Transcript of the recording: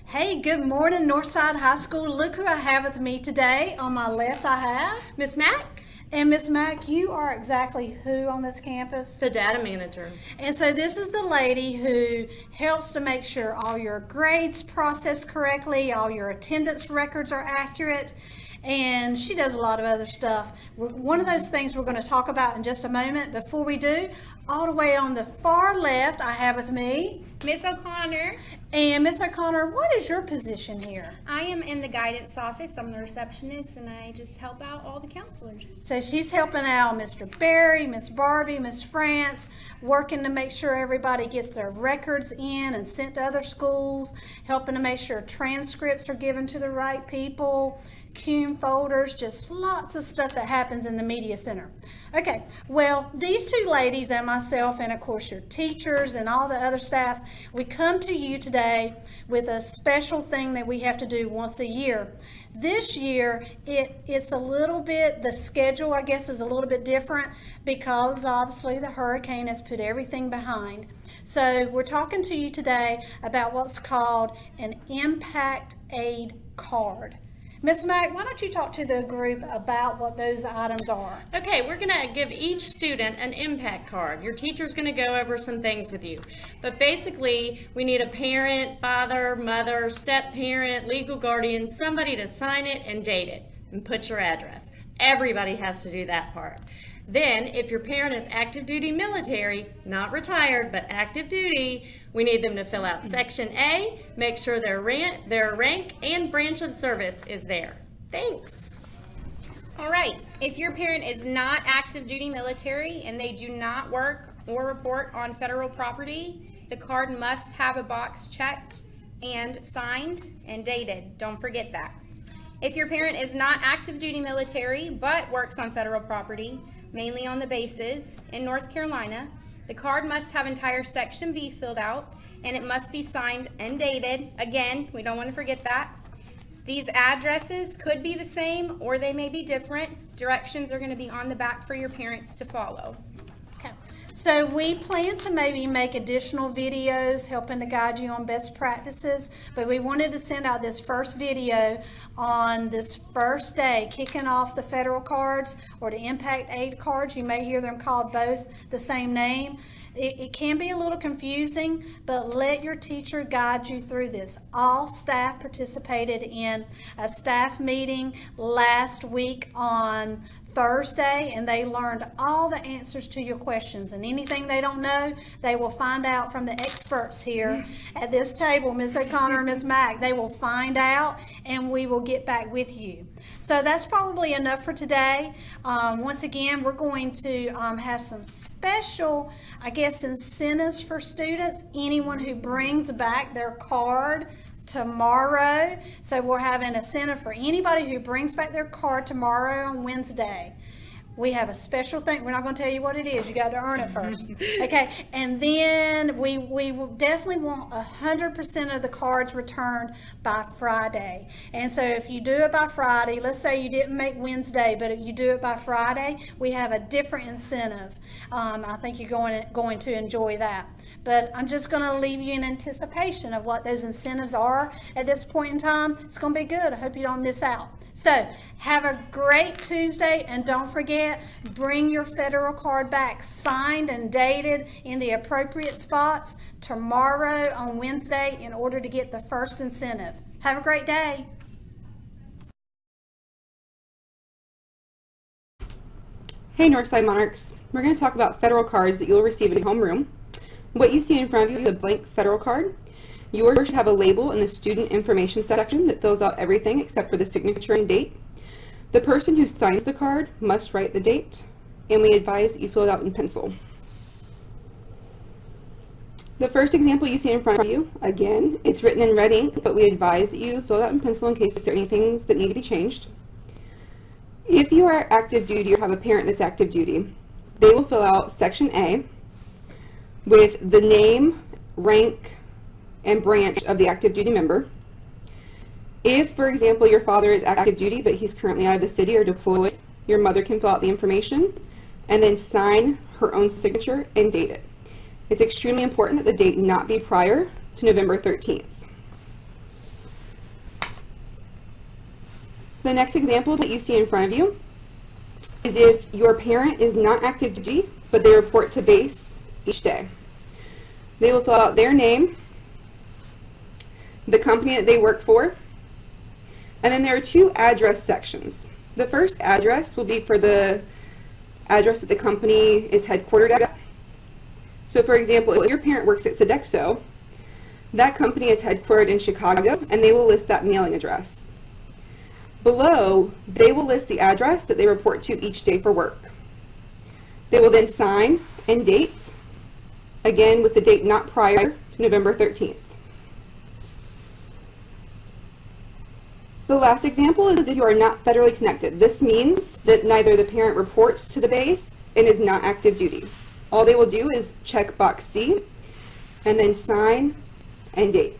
Hey, good morning, Northside High School. Look who I have with me today. On my left, I have Miss Mack, and Miss Mack, you are exactly who on this campus? the data manager. And so this is the lady who helps to make sure all your grades process correctly, all your attendance records are accurate, and she does a lot of other stuff. One of those things we're going to talk about in just a moment. Before we do, all the way on the far left, I have with me Miss O'Connor. and Miss O'Connor. What is your position here? I am in the guidance office. I'm the receptionist and I just help out all the counselors. So she's helping out Mr. Barry, Miss Barbie, Miss France, working to make sure everybody gets their records in and sent to other schools, helping to make sure transcripts are given to the right people, CUNE folders, just lots of stuff that happens in the media center. Okay, well, these two ladies and myself, and of course your teachers and all the other staff, we come to you today with a special thing that we have to do once a year. This year, it's a little bit, the schedule, I guess, is a little bit different because obviously the hurricane has put everything behind. So we're talking to you today about what's called an Impact Aid Card. Miss Mack, why don't you talk to the group about what those items are? Okay, we're going to give each student an impact card. Your teacher's going to go over some things with you. But basically, we need a parent, father, mother, step-parent, legal guardian, somebody to sign it and date it and put your address. Everybody has to do that part. Then, if your parent is active duty military, not retired, but active duty, we need them to fill out Section A, make sure their rank and branch of service is there. Thanks. All right. If your parent is not active duty military and they do not work or report on federal property, the card must have a box checked and signed and dated. Don't forget that. If your parent is not active duty military but works on federal property, mainly on the bases in North Carolina, the card must have entire Section B filled out and it must be signed and dated. Again, we don't want to forget that. These addresses could be the same or they may be different. Directions are going to be on the back for your parents to follow. Okay. So we plan to maybe make additional videos helping to guide you on best practices, but we wanted to send out this first video on this first day, kicking off the federal cards or the Impact Aid cards. You may hear them called both the same name. It can be a little confusing, but let your teacher guide you through this. All staff participated in a staff meeting last week on Thursday, and they learned all the answers to your questions, and anything they don't know, they will find out from the experts here at this table, Ms. O'Connor and Ms. Mack. They will find out, and we will get back with you. So that's probably enough for today. Once again, we're going to have some special, I guess, incentives for students. Anyone who brings back their card tomorrow. So we'll have an incentive for anybody who brings back their card tomorrow on Wednesday. We have a special thing. We're not going to tell you what it is. You got to earn it first. Okay. And then we will definitely want 100% of the cards returned by Friday. And so if you do it by Friday, let's say you didn't make Wednesday, but if you do it by Friday, we have a different incentive. I think you're going to enjoy that. But I'm just going to leave you in anticipation of what those incentives are at this point in time. It's going to be good. I hope you don't miss out. So have a great Tuesday, and don't forget, bring your federal card back signed and dated in the appropriate spots tomorrow on Wednesday in order to get the first incentive. Have a great day. Hey Northside Monarchs, we're going to talk about federal cards that you'll receive in your homeroom. What you see in front of you is a blank federal card. Yours should have a label in the student information section that fills out everything except for the signature and date. The person who signs the card must write the date, and we advise that you fill it out in pencil. The first example you see in front of you, again, it's written in red ink, but we advise that you fill it out in pencil in case there are any things that need to be changed. If you are active duty or have a parent that's active duty, they will fill out Section A with the name, rank, and branch of the active duty member. If, for example, your father is active duty but he's currently out of the city or deployed, your mother can fill out the information and then sign her own signature and date it. It's extremely important that the date not be prior to November 13th. The next example that you see in front of you is if your parent is not active duty, but they report to base each day. They will fill out their name, the company that they work for, and then there are two address sections. The first address will be for the address that the company is headquartered at. So for example, if your parent works at Sodexo, that company is headquartered in Chicago, and they will list that mailing address. Below, they will list the address that they report to each day for work. They will then sign and date, again with the date not prior to November 13th. The last example is if you are not federally connected. This means that neither the parent reports to the base and is not active duty. All they will do is check box C and then sign and date.